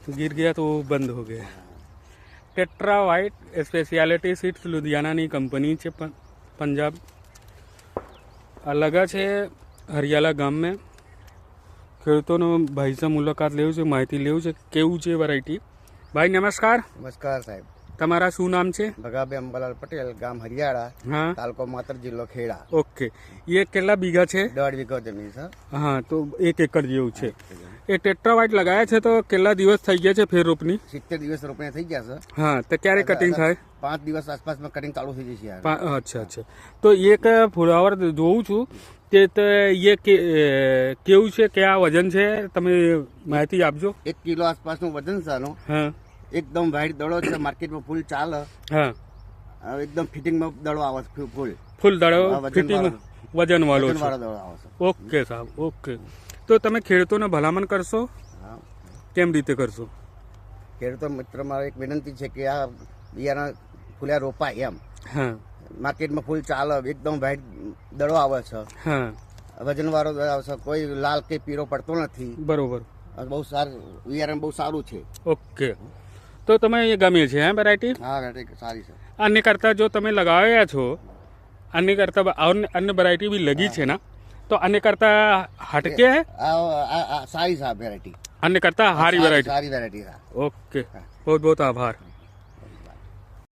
गिर गया तो वो बंद हो गया। ટેટ્રા વ્હાઇટ સ્પેશિયાલિટી સીડ્સ લુધિયાનાની કંપની છે પંજાબ આ લગા છે હરિયાલા ગામમાં। ખેડૂતોનો ભાઈ સાથે મુલાકાત લેવું છે, માહિતી લેવું છે કેવું છે વેરાયટી। ભાઈ નમસ્કાર। નમસ્કાર સાહેબ। તમારા શું નામ છે? ભગાભાઈ અંબાલાલ પટેલ, ગામ હરિયાળા, હા, તાલુકો માતર, જિલ્લો ખેડા। ઓકે, એ કેટલા બીઘા છે? 1.5 વીઘો જમીન છે। હા, તો 1 એકર જેવું છે। એ ટેટ્રા વ્હાઇટ લગાયા છે તો કેટલા દિવસ થઈ ગયા છે ફેર રોપની? 70 દિવસ રોપણી થઈ ગયા છે। હા, તો ક્યારે કટિંગ થાય? 5 દિવસ આસપાસમાં કટિંગ ચાલુ થઈ જશે યાર। અચ્છા અચ્છા, તો એક ફ્લાવર જોઉં છું તે તો એ કેવું છે, કયા વજન છે, તમે માહિતી આપજો। 1 કિલો આસપાસનું વજન છે આનું। હા, એકદમ વાઇટ દડો છે, માર્કેટમાં ફૂલ ચાલે। હા, એકદમ ફિટિંગમાં દડો આવે છે, ફૂલ દડો ફિટિંગ વજન વાળો છે। દડો આવે છે। ઓકે સાહેબ, ઓકે। તો તમે ખેડૂતોને ભલામણ કરશો? હા, કેમ રીતે કરશો? ખેડૂતો મિત્ર મારે એક વિનંતી છે કે આ બિયારણ ફૂલ્યા રોપાય એમ। હા, માર્કેટમાં ફૂલ ચાલે, એકદમ વાઇટ દડો આવે છે, હા, વજનવાળો દડો આવે છે, કોઈ લાલ કે પીળો પડતો નથી। બરોબર, બહુ સારું બિયારણ, બહુ સારું છે। ઓકે, તો તમે એ ગમે છે હા વેરાયટી? હા, વેરાયટી સારી છે। આને કરતાં જો તમે લગાવ્યા છો, આને કરતાં અન્ય વેરાયટી બી લગી છે ને, તો આને કરતાં હટકે હે? સારી છે વેરાયટી, આને કરતાં હારી વેરાયટી। સારી વેરાયટી। ઓકે, बहुत बहुत आभार।